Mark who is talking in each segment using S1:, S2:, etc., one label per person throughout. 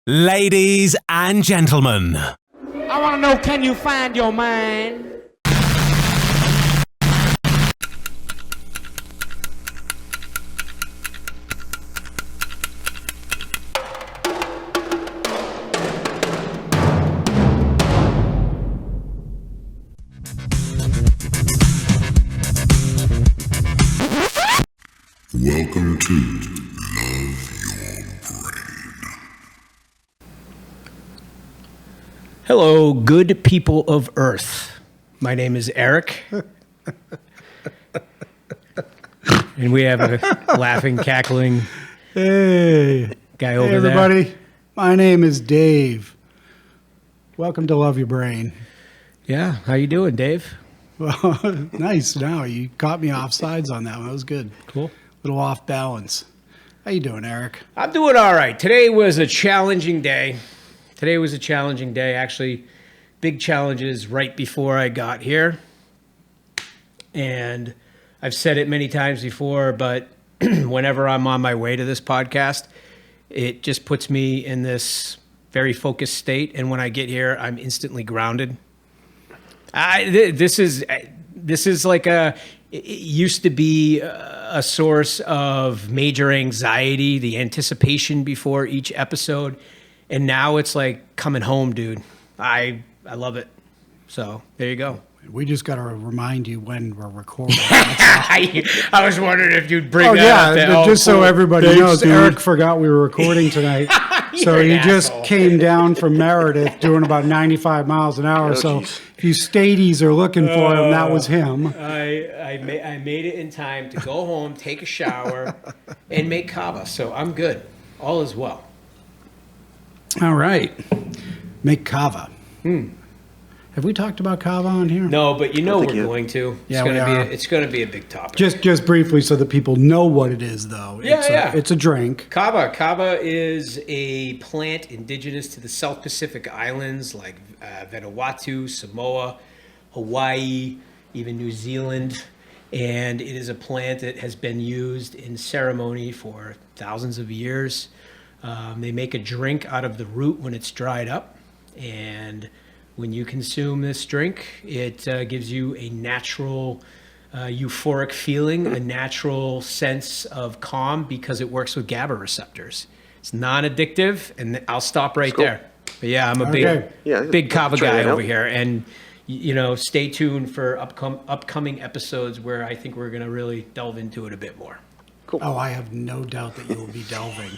S1: Ladies and gentlemen.
S2: I want to know, can you find your mind?
S3: Welcome to Love Your Brain.
S4: Hello, good people of Earth. My name is Eric. And we have a laughing, cackling
S5: Hey,
S4: guy over
S5: hey
S4: there.
S5: everybody. My name is Dave. Welcome to Love Your Brain.
S4: Yeah, how you doing, Dave?
S5: Well, nice. Now you caught me off sides on that one. That was good.
S4: Cool.
S5: Little off balance. How you doing, Eric?
S4: I'm doing all right. Today was a challenging day. Actually, big challenges right before I got here. And I've said it many times before, but whenever I'm on my way to this podcast, it just puts me in this very focused state. And when I get here, I'm instantly grounded. This is like it used to be a source of major anxiety, the anticipation before each episode. And now it's like coming home, dude. I love it. So there you go.
S5: We just got to remind you when we're recording.
S4: I was wondering if you'd bring
S5: Oh
S4: that
S5: yeah,
S4: up.
S5: just so everybody
S4: Thanks,
S5: knows,
S4: dude.
S5: Eric forgot we were recording tonight. So
S4: You're an
S5: he just
S4: asshole.
S5: came down from Meredith doing about 95 miles an hour. So if you stadies are looking for him, that was him.
S4: I made it in time to go home, take a shower, and make kava. So I'm good. All is well.
S5: All right. Make kava. Have we talked about kava on here?
S4: No, but you know
S3: think
S4: we're
S3: you-
S4: going to.
S5: Yeah, we are.
S4: It's gonna be a big topic.
S5: Just briefly so that people know what it is, though.
S4: Yeah,
S5: It's a drink.
S4: Kava. Kava is a plant indigenous to the South Pacific Islands like Vanuatu, Samoa, Hawaii, even New Zealand. And it is a plant that has been used in ceremony for thousands of years. They make a drink out of the root when it's dried up. And when you consume this drink, it gives you a natural euphoric feeling, a natural sense of calm because it works with GABA receptors. It's non-addictive, and I'll stop right
S3: cool.
S4: there. But yeah, I'm a
S5: Okay.
S4: big kava
S3: try
S4: guy
S3: that out.
S4: over here, and stay tuned for upcoming episodes where I think we're gonna really delve into it a bit more.
S5: Oh, I have no doubt that you will be delving.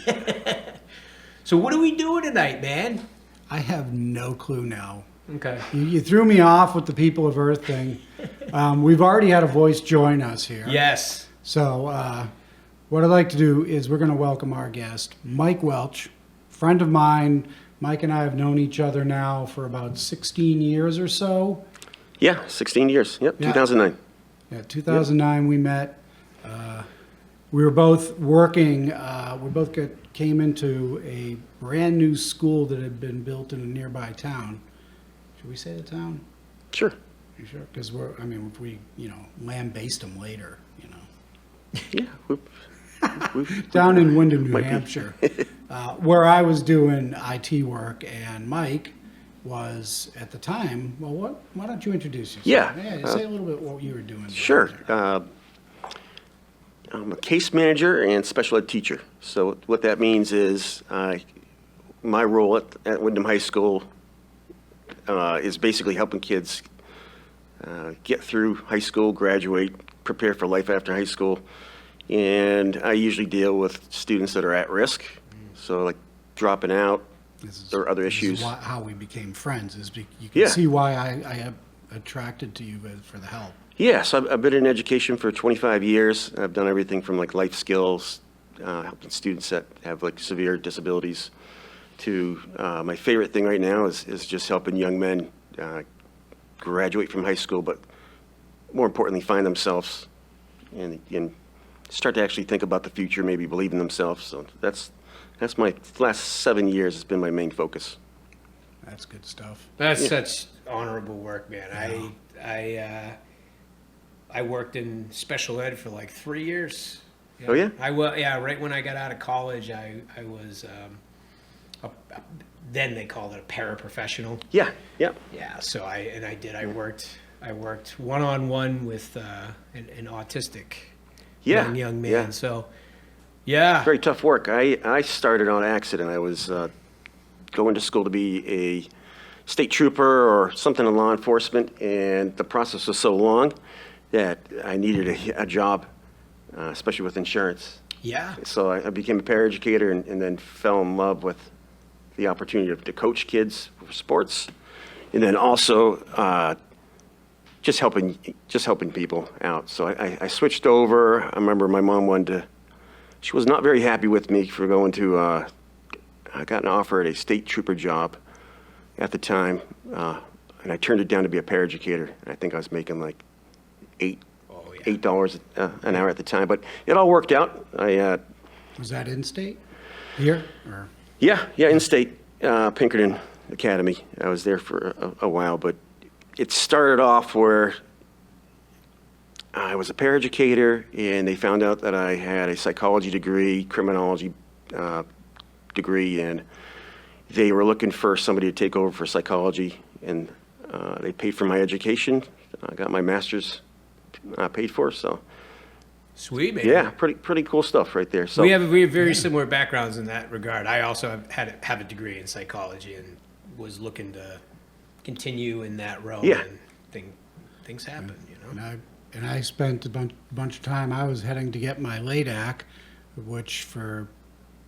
S4: So what are we doing tonight, man?
S5: I have no clue now.
S4: Okay.
S5: You threw me off with the people of Earth thing. We've already had a voice join us here.
S4: Yes.
S5: So what I'd like to do is we're going to welcome our guest, Mike Welch, friend of mine. Mike and I have known each other now for about 16 years or so.
S3: Yeah, 16 years. Yep,
S5: Yeah.
S3: 2009.
S5: Yeah, 2009 we met. We were both working. Came into a brand new school that had been built in a nearby town. Should we say the town?
S3: Sure.
S5: You sure? Because if we, land-based them later,
S3: Yeah. We've
S5: down in Wyndham, New
S3: Might be.
S5: Hampshire, where I was doing IT work, and Mike was at the time. Well, why don't you introduce yourself?
S3: Yeah,
S5: Say a little bit what you were doing.
S3: Sure.
S5: there.
S3: I'm a case manager and special ed teacher. So what that means is my role at Wyndham High School is basically helping kids get through high school, graduate, prepare for life after high school. And I usually deal with students that are at risk, so like dropping out or other
S5: This
S3: issues.
S5: is how we became friends. You can
S3: Yeah.
S5: see why I am attracted to you for the help.
S3: Yes, I've been in education for 25 years. I've done everything from like life skills, helping students that have like severe disabilities, to my favorite thing right now is just helping young men graduate from high school, but more importantly, find themselves and start to actually think about the future, maybe believe in themselves. So that's my last 7 years has been my main focus.
S5: That's good stuff.
S4: That's such honorable work, man. I worked in special ed for like 3 years.
S3: Oh, yeah?
S4: Right when I got out of college, I was then they called it a paraprofessional.
S3: Yeah, yeah.
S4: Yeah, so I worked one-on-one with an autistic
S3: Yeah,
S4: young man.
S3: yeah.
S4: So, yeah.
S3: Very tough work. I started on accident. I was going to school to be a state trooper or something in law enforcement, and the process was so long that I needed a job, especially with insurance.
S4: Yeah.
S3: So I became a paraeducator and then fell in love with the opportunity to coach kids for sports, and then also just helping people out. So I switched over. I remember my mom she was not very happy with me for going to, I got an offer at a state trooper job at the time, and I turned it down to be a paraeducator. And I think I was making like $8 an hour at the time, but it all worked out.
S5: Was that in-state here? Or?
S3: Yeah, in-state, Pinkerton Academy. I was there for a while, but it started off where I was a paraeducator, and they found out that I had a psychology degree, criminology degree, and they were looking for somebody to take over for psychology, and they paid for my education. I got my master's paid for, so
S4: Sweet, man.
S3: yeah, pretty cool stuff right there. So
S4: We have very similar backgrounds in that regard. I also have a degree in psychology and was looking to continue in that road.
S3: Yeah.
S4: And things happen, you know.
S5: And I spent a bunch of time. I was heading to get my LADAC, which for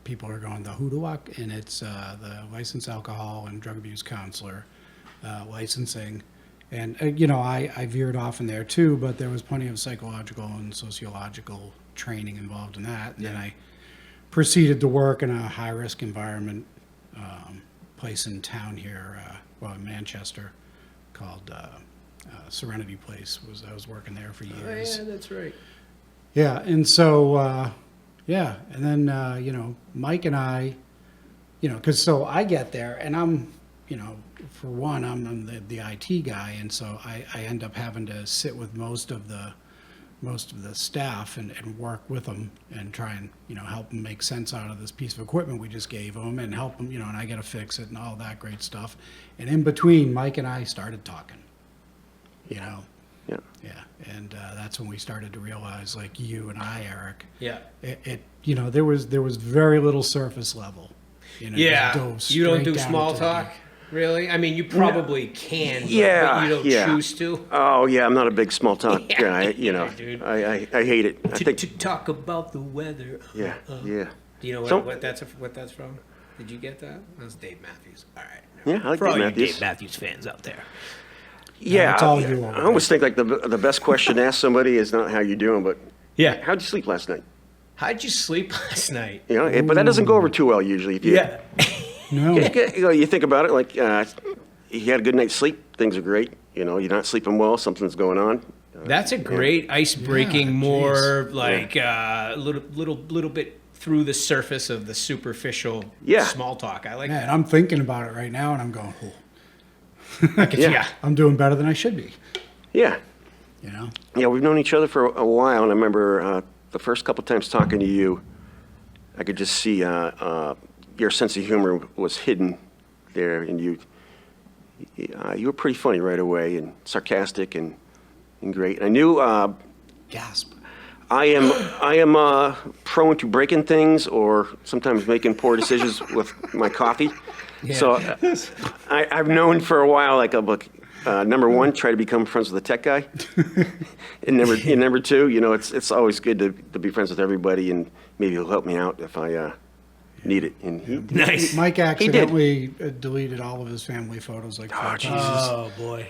S5: people who are going the HUDAWAC, and it's the licensed alcohol and drug abuse counselor licensing. And I veered off in there too, but there was plenty of psychological and sociological training involved in that. And then I proceeded to work in a high-risk environment place in town here, in Manchester, called Serenity Place. I was working there for years.
S4: Oh, yeah, that's right.
S5: Yeah, and so and then Mike and I, because so I get there and I'm, for one, I'm the IT guy, and so I end up having to sit with most of the staff and work with them and try and help them make sense out of this piece of equipment we just gave them and help them, and I got to fix it and all that great stuff. And in between, Mike and I started talking.
S3: yeah.
S5: And that's when we started to realize, like you and I, Eric.
S4: Yeah.
S5: There was very little surface level.
S4: Yeah.
S5: Just dove
S4: You don't
S5: straight
S4: do
S5: down
S4: small
S5: into the
S4: talk, really? I mean, you probably can, but
S3: Yeah,
S4: you don't
S3: yeah.
S4: choose to.
S3: Oh yeah, I'm not a big small talk
S4: Yeah,
S3: guy.
S4: dude.
S3: I hate it. I think
S4: To talk about the weather.
S3: yeah.
S4: Do you know
S3: So-
S4: what that's from? Did you get that? That's Dave Matthews. All right.
S3: Yeah, I like
S4: For all
S3: Dave
S4: you
S3: Matthews.
S4: Dave Matthews fans out there.
S3: Yeah,
S5: it's all you over
S3: I always think like the best question to ask somebody is not how you doing, but
S4: Yeah.
S3: how'd you sleep last night?
S4: How'd you sleep last night?
S3: But that doesn't go over too well usually. If you,
S4: Yeah.
S5: No.
S3: you think about it like you had a good night's sleep, things are great. You're not sleeping well, something's going on.
S4: That's a great ice-breaking,
S5: Yeah,
S4: more like little bit through the surface of the superficial
S3: Yeah.
S4: small talk. I like
S5: Man,
S4: that.
S5: I'm thinking about it right now, and I'm going, oh,
S4: Yeah.
S5: I'm doing better than I should be.
S3: Yeah,
S5: Yeah,
S3: we've known each other for a while, and I remember the first couple times talking to you, I could just see your sense of humor was hidden there, and you were pretty funny right away, and sarcastic and great. And I knew
S5: gasp.
S3: I am prone to breaking things or sometimes making poor decisions with my coffee.
S4: Yeah.
S3: So I've known for a while, like, number one, try to become friends with the tech guy, and number two, it's always good to be friends with everybody, and maybe he'll help me out if I need it. And he,
S4: Nice.
S5: Mike accidentally deleted all of his family photos like 4 times.
S4: Oh boy.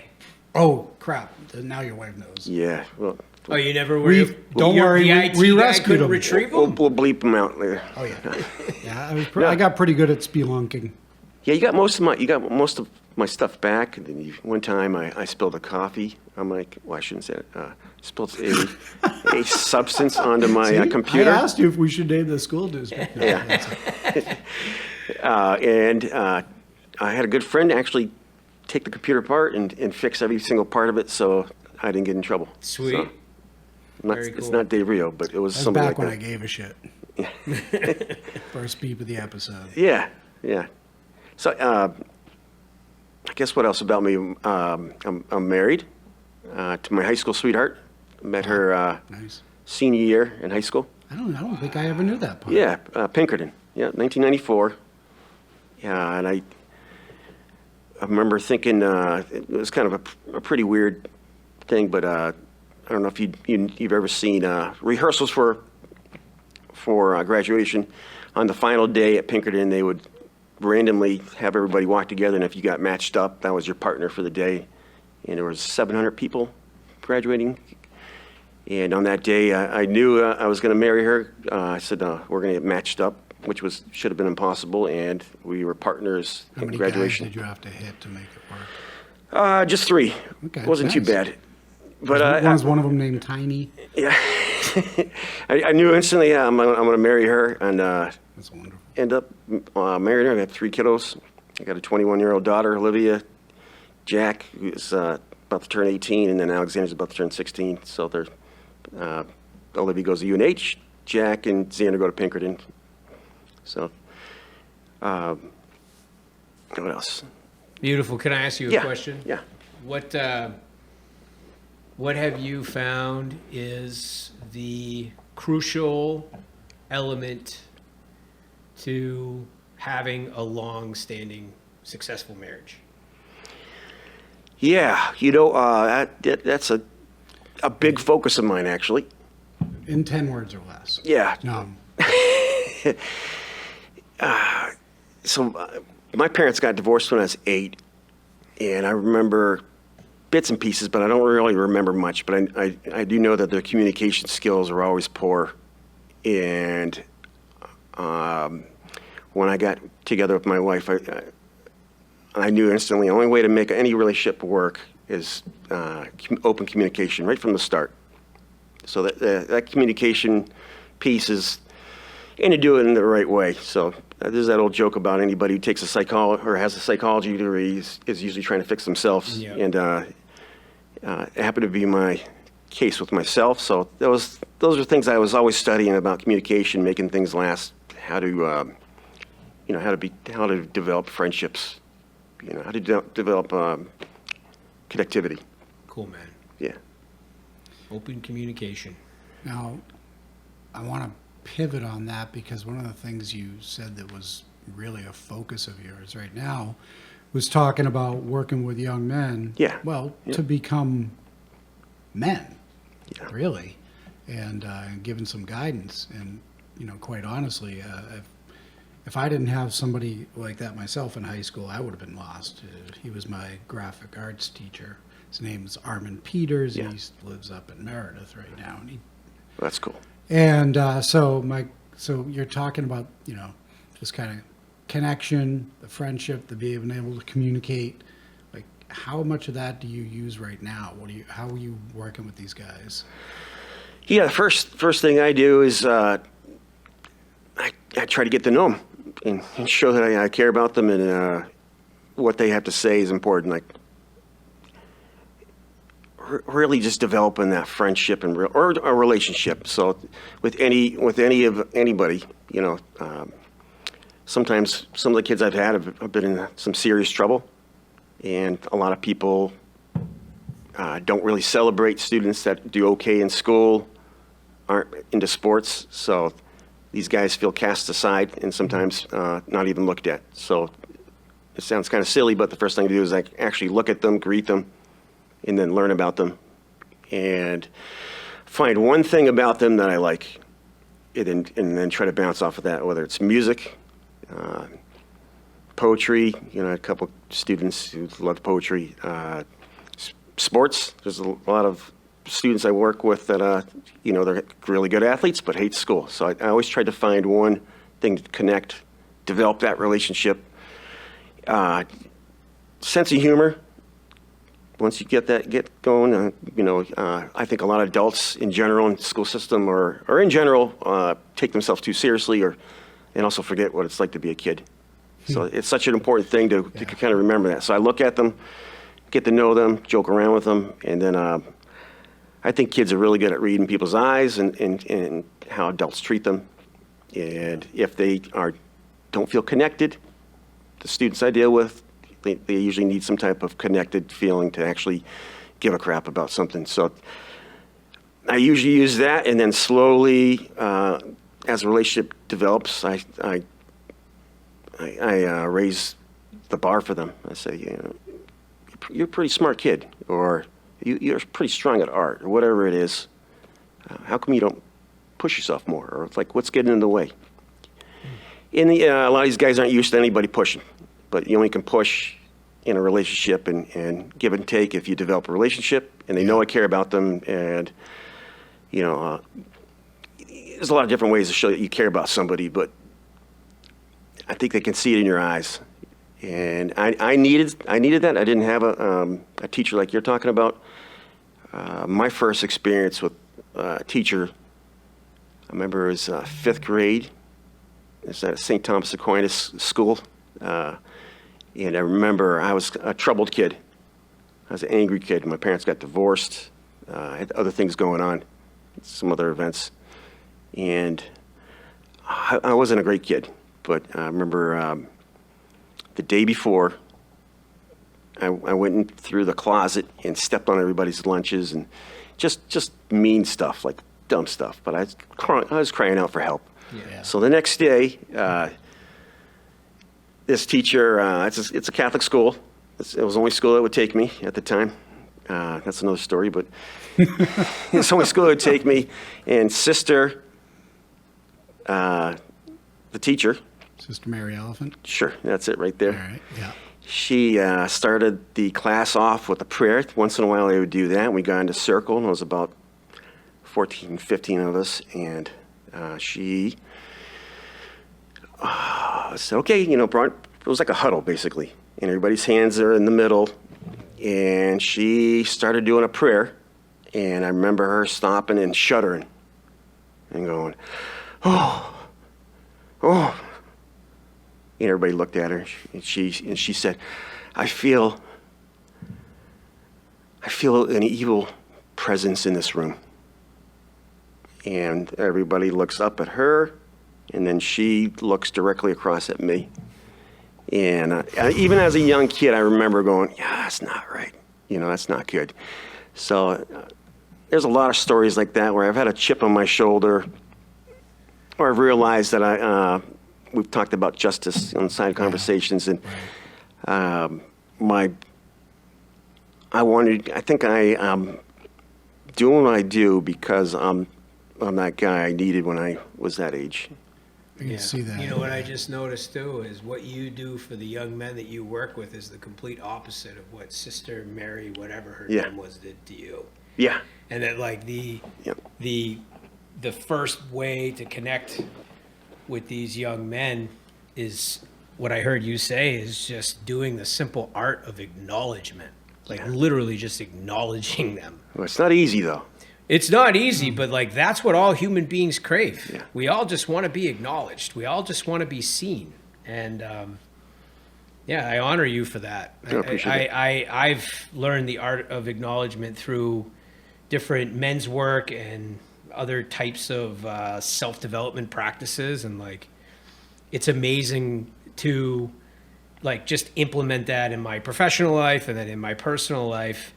S5: Oh, crap. Now your wife knows.
S3: yeah, well,
S4: Oh, you never were.
S5: Don't worry, we rescued
S4: couldn't
S5: him.
S4: retrieve
S3: we'll
S4: them.
S3: bleep him out later.
S5: Oh, yeah. Yeah, I got pretty good at spelunking.
S3: Yeah, you got most of my stuff back. And then one time I spilled a coffee. I'm like, well, I shouldn't say it. Spilled a substance onto my computer.
S5: I asked you if we should name the school district. No,
S3: Yeah. And I had a good friend actually take the computer apart and fix every single part of it, so I didn't get in trouble.
S4: Sweet.
S3: So,
S4: Very
S3: It's
S4: cool.
S3: not Dave Rio, but it was
S5: That's
S3: something
S5: back
S3: like
S5: when I
S3: that.
S5: gave a shit. First beep of the episode.
S3: Yeah, yeah. So, I guess what else about me? I'm married to my high school sweetheart. Met her
S5: Nice.
S3: senior year in high school.
S5: I don't think I ever knew that part.
S3: Yeah, Pinkerton. Yeah, 1994. Yeah, and I remember thinking it was kind of a pretty weird thing, but I don't know if you've ever seen rehearsals for graduation. On the final day at Pinkerton, they would randomly have everybody walk together, and if you got matched up, that was your partner for the day. And there was 700 people graduating. And on that day, I knew I was going to marry her. I said, we're going to get matched up, which should have been impossible, and we were partners
S5: How
S3: in
S5: many
S3: graduation.
S5: guys did you have to hit to make it work?
S3: Just 3.
S5: Okay,
S3: Wasn't too
S5: nice.
S3: bad. But
S5: Was one of them named Tiny?
S3: yeah, I knew instantly I'm going to marry her, and
S5: That's wonderful.
S3: end up marrying her. I have 3 kiddos. I got a 21-year-old daughter, Olivia. Jack, who's about to turn 18, and then Alexander's about to turn 16. So they're Olivia goes to UNH. Jack and Xander go to Pinkerton. So, what else?
S4: Beautiful. Can I ask you a
S3: Yeah,
S4: question?
S3: yeah.
S4: What have you found is the crucial element to having a long-standing, successful marriage?
S3: Yeah, that's a big focus of mine, actually.
S5: In 10 words or less.
S3: Yeah.
S5: No.
S3: So my parents got divorced when I was 8, and I remember bits and pieces, but I don't really remember much. But I do know that their communication skills were always poor, and when I got together with my wife, I knew instantly the only way to make any relationship work is open communication right from the start. So that communication piece is, and to do it in the right way. So there's that old joke about anybody who takes a psychology or has a psychology degree is usually trying to fix themselves.
S4: Yeah.
S3: And it happened to be my case with myself. So those are things I was always studying about communication, making things last, how to develop friendships, how to develop connectivity.
S4: Cool, man.
S3: Yeah.
S4: Open communication.
S5: Now, I want to pivot on that because one of the things you said that was really a focus of yours right now was talking about working with young men.
S3: Yeah.
S5: Well,
S3: Yeah.
S5: to become men,
S3: Yeah.
S5: really, and given some guidance. And, quite honestly, if I didn't have somebody like that myself in high school, I would have been lost. He was my graphic arts teacher. His name is Armin Peters.
S3: Yeah.
S5: He lives up in Meredith right now. And
S3: That's cool.
S5: And so you're talking about, just kind of connection, the friendship, the being able to communicate. Like, how much of that do you use right now? How are you working with these guys?
S3: Yeah, the first thing I do is I try to get to know them and show that I care about them, and what they have to say is important. Like, really just developing that friendship or a relationship. So with anybody, sometimes some of the kids I've had have been in some serious trouble, and a lot of people don't really celebrate students that do okay in school, aren't into sports. So these guys feel cast aside and sometimes not even looked at. So it sounds kind of silly, but the first thing to do is actually look at them, greet them, and then learn about them and find one thing about them that I like, and then try to bounce off of that, whether it's music, poetry. A couple students who love poetry. Sports. There's a lot of students I work with that, they're really good athletes but hate school. So I always try to find one thing to connect, develop that relationship. Sense of humor. Once you get going, I think a lot of adults in general in the school system or in general take themselves too seriously and also forget what it's like to be a kid. So it's such an important thing to kind of remember that. So I look at them, get to know them, joke around with them, and then I think kids are really good at reading people's eyes and how adults treat them. And if they don't feel connected, the students I deal with, they usually need some type of connected feeling to actually give a crap about something. So I usually use that, and then slowly, as a relationship develops, I raise the bar for them. I say, you're a pretty smart kid, or you're pretty strong at art, or whatever it is. How come you don't push yourself more? Or it's like, what's getting in the way? And a lot of these guys aren't used to anybody pushing, but you only can push in a relationship and give and take if you develop a relationship, and they know I care about them, and there's a lot of different ways to show that you care about somebody, but I think they can see it in your eyes. And I needed that. I didn't have a teacher like you're talking about. My first experience with a teacher, I remember it was 5th grade. It's at St. Thomas Aquinas School. And I remember I was a troubled kid. I was an angry kid. My parents got divorced. I had other things going on, some other events. And I wasn't a great kid. But I remember the day before, I went in through the closet and stepped on everybody's lunches and just mean stuff, like dumb stuff. But I was crying out for help.
S4: Yeah.
S3: So the next day, this teacher, it's a Catholic school. It was the only school that would take me at the time. That's another story, but it's the only school that would take me. And Sister, the teacher.
S5: Sister Mary Elephant.
S3: Sure, that's it right there.
S5: All right, yeah.
S3: She started the class off with a prayer. Once in a while they would do that. We got into circle, and it was about 14, 15 of us. And she said, okay, it was like a huddle, basically. And everybody's hands are in the middle. And she started doing a prayer. And I remember her stopping and shuddering and going, oh. And everybody looked at her, and she said, I feel an evil presence in this room. And everybody looks up at her, and then she looks directly across at me. And even as a young kid, I remember going, yeah, that's not right. That's not good. So there's a lot of stories like that where I've had a chip on my shoulder, or I've realized that we've talked about justice on side conversations, and I think I'm doing what I do because I'm that guy I needed when I was that age.
S5: I can see that.
S4: What I just noticed too is what you do for the young men that you work with is the complete opposite of what Sister Mary, whatever her name was, did to you.
S3: Yeah.
S4: And that like the first way to connect with these young men is what I heard you say is just doing the simple art of acknowledgement, like literally just acknowledging them.
S3: Well, it's not easy though.
S4: It's not easy, but like that's what all human beings crave.
S3: Yeah.
S4: We all just want to be acknowledged. We all just want to be seen. And I honor you for that.
S3: I appreciate it.
S4: I've learned the art of acknowledgement through different men's work and other types of self-development practices, and like it's amazing to like just implement that in my professional life and then in my personal life.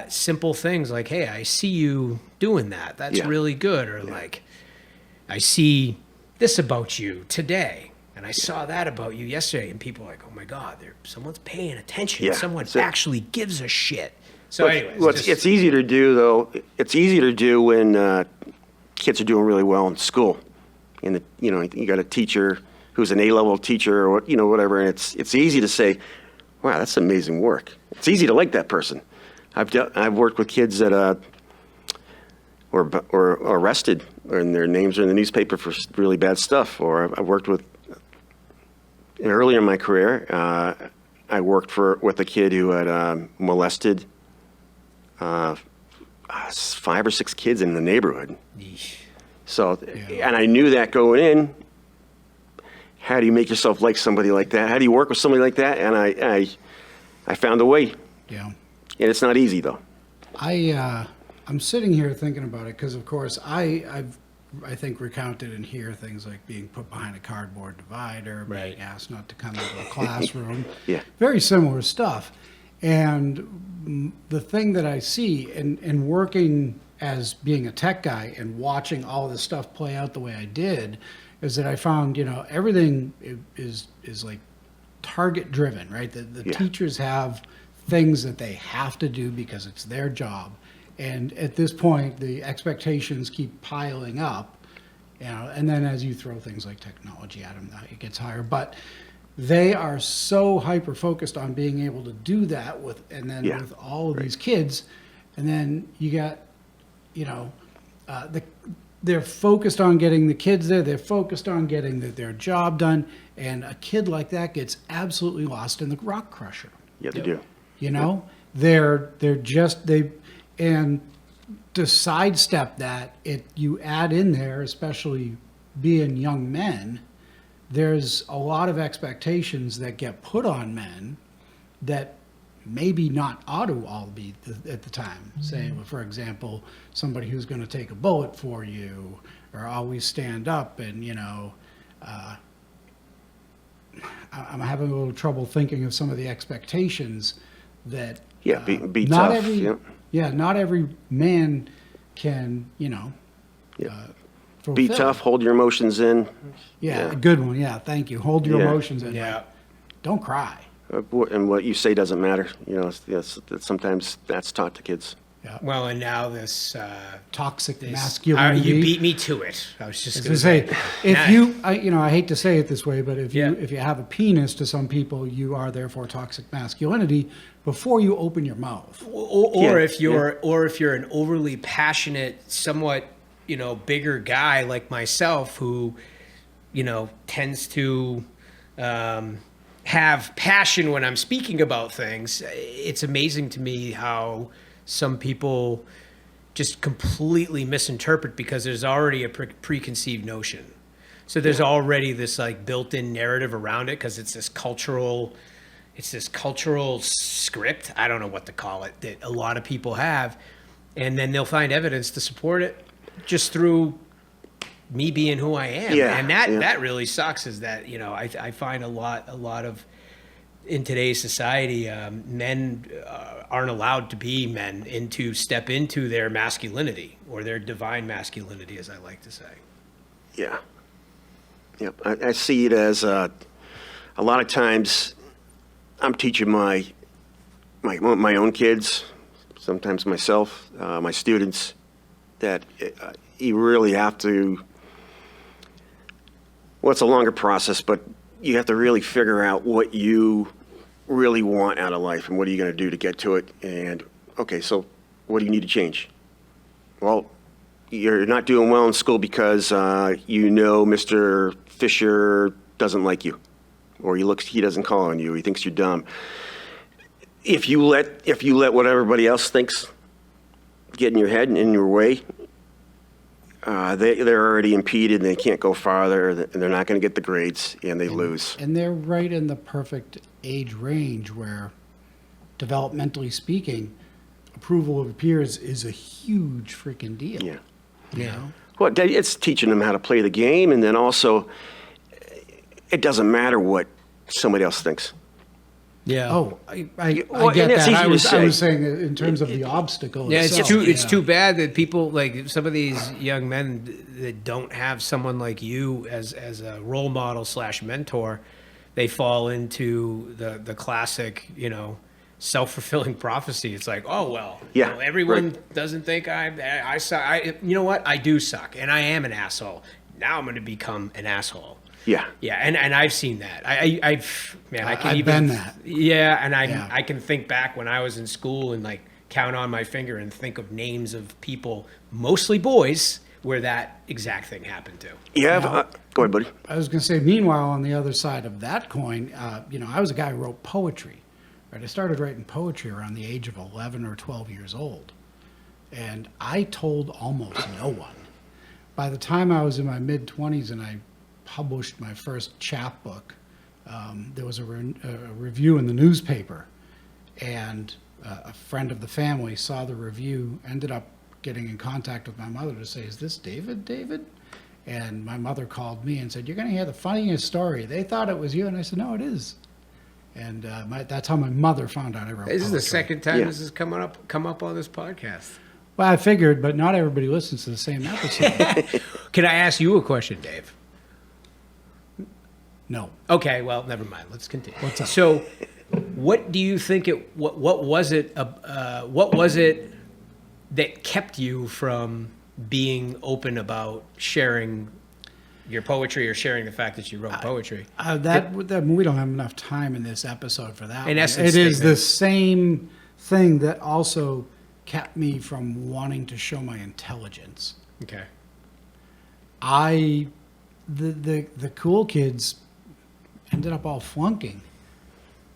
S4: Simple things like, hey, I see you doing that. That's really good. Or like, I see this about you today, and I saw that about you yesterday. And people are like, oh my God, someone's paying attention.
S3: Yeah,
S4: Someone actually gives a shit. So anyways.
S3: Well, it's easy to do, though. It's easy to do when kids are doing really well in school. And, you got a teacher who's an A-level teacher or, whatever, and it's easy to say, wow, that's amazing work. It's easy to like that person. I've worked with kids that were arrested, and their names are in the newspaper for really bad stuff. Or I've worked with, earlier in my career, I worked with a kid who had molested 5 or 6 kids in the neighborhood.
S4: Yeesh.
S3: So, and I knew that going in. How do you make yourself like somebody like that? How do you work with somebody like that? And I found a way.
S5: Yeah.
S3: And it's not easy, though.
S5: I'm sitting here thinking about it because, of course, I've I think, recounted in here things like being put behind a cardboard divider,
S4: Right.
S5: being asked not to come into a classroom.
S3: Yeah.
S5: Very similar stuff. And the thing that I see in working as being a tech guy and watching all this stuff play out the way I did is that I found, everything is like target driven, right? The
S3: Yeah.
S5: teachers have things that they have to do because it's their job. And at this point, the expectations keep piling up, and then as you throw things like technology at them, it gets higher. But they are so hyper focused on being able to do that with
S3: Yeah.
S5: with all of these kids, and then you got, they're focused on getting the kids there. They're focused on getting their job done, and a kid like that gets absolutely lost in the rock crusher.
S3: Yeah, they do.
S5: They're just and to sidestep that, you add in there, especially being young men, there's a lot of expectations that get put on men that maybe not ought to all be at the time. Say, for example, somebody who's going to take a bullet for you, or always stand up, and I'm having a little trouble thinking of some of the expectations that
S3: Yeah, be
S5: not
S3: tough.
S5: every
S3: Yeah.
S5: not every man can
S3: Yeah.
S5: fulfill.
S3: Be tough, hold your emotions in.
S5: Yeah,
S3: Yeah.
S5: good one. Yeah, thank you. Hold your
S3: Yeah.
S5: emotions in.
S4: Yeah.
S5: Don't cry.
S3: And what you say doesn't matter. Sometimes that's taught to kids.
S5: Yeah.
S4: Well, and now this,
S5: Toxic
S4: this
S5: masculinity.
S4: you beat me to it. I was just
S5: I
S4: going
S5: was
S4: to
S5: gonna
S4: say,
S5: say, if I hate to say it this way, but if
S4: Yeah.
S5: you have a penis, to some people, you are therefore toxic masculinity before you open your mouth.
S4: or
S3: Yeah,
S4: if you're an overly passionate, somewhat bigger guy like myself who tends to have passion when I'm speaking about things. It's amazing to me how some people just completely misinterpret because there's already a preconceived notion. So there's already this like built-in narrative around it because it's this cultural script. I don't know what to call it, that a lot of people have, and then they'll find evidence to support it just through me being who I am.
S3: Yeah,
S4: And that
S3: yeah.
S4: that really sucks, is that I find a lot of in today's society, men aren't allowed to be men and to step into their masculinity, or their divine masculinity, as I like to say.
S3: Yeah. Yep. I see it as a lot of times I'm teaching my own kids, sometimes myself, my students, that you really have to. Well, it's a longer process, but you have to really figure out what you really want out of life and what are you going to do to get to it. And okay, so what do you need to change? Well, you're not doing well in school because Mr. Fisher doesn't like you, or he doesn't call on you, he thinks you're dumb. If you let what everybody else thinks get in your head and in your way, they're already impeded and they can't go farther, and they're not going to get the grades, and they lose.
S5: And they're right in the perfect age range where, developmentally speaking, approval of peers is a huge freaking deal.
S3: Yeah.
S4: Yeah.
S3: Well, it's teaching them how to play the game, and then also, it doesn't matter what somebody else thinks.
S4: Yeah.
S5: Oh, I
S3: Well,
S5: get
S3: and it's
S5: that.
S3: easy
S5: I
S3: to
S5: was
S3: say.
S5: saying that in terms of the obstacle.
S4: Yeah,
S5: itself,
S4: it's too bad that people, like some of these young men that don't have someone like you as a role model / mentor, they fall into the classic, self-fulfilling prophecy. It's like, oh well,
S3: Yeah,
S4: everyone
S3: right.
S4: doesn't think I suck. You know what? I do suck, and I am an asshole. Now I'm going to become an asshole.
S3: Yeah.
S4: Yeah, and I've seen that. I can
S5: I've
S4: even
S5: been that.
S4: Yeah, and
S5: Yeah.
S4: I can think back when I was in school and like count on my finger and think of names of people, mostly boys, where that exact thing happened to.
S3: Go ahead, buddy.
S5: I was going to say, meanwhile, on the other side of that coin, I was a guy who wrote poetry. Right? I started writing poetry around the age of 11 or 12 years old. And I told almost no one. By the time I was in my mid-20s and I published my first chapbook, there was a review in the newspaper. And a friend of the family saw the review, ended up getting in contact with my mother to say, "Is this David? And my mother called me and said, "You're going to hear the funniest story. They thought it was you." And I said, "No, it is." And that's how my mother found out I wrote
S4: This is the
S5: poetry.
S4: second time
S3: Yeah.
S4: this has come up on this podcast.
S5: Well, I figured, but not everybody listens to the same episode.
S4: Can I ask you a question, Dave?
S5: No.
S4: Okay, well, never mind. Let's continue.
S5: What's up?
S4: So, what do you think it? What was it? What was it that kept you from being open about sharing your poetry or sharing the fact that you wrote poetry?
S5: That we don't have enough time in this episode for that.
S4: In
S5: one.
S4: essence,
S5: it is
S4: statement.
S5: the same thing that also kept me from wanting to show my intelligence.
S4: Okay.
S5: The cool kids ended up all flunking,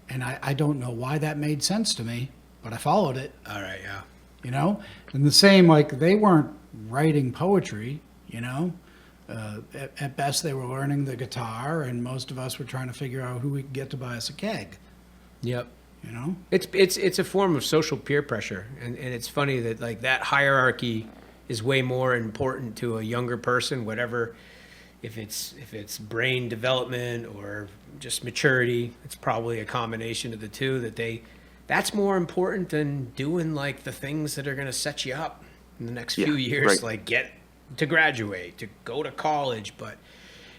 S5: and I don't know why that made sense to me, but I followed it.
S4: All right. Yeah.
S5: You know, and the same, like, they weren't writing poetry, you know. At best, they were learning the guitar, and most of us were trying to figure out who we could get to buy us a keg,
S4: Yep.
S5: you know.
S4: It's a form of social peer pressure, and it's funny that like that hierarchy is way more important to a younger person, whatever, if it's brain development or just maturity, it's probably a combination of the two. That's more important than doing like the things that are going to set you up in the next few
S3: Yeah,
S4: years,
S3: right.
S4: like get to graduate, to go to college, but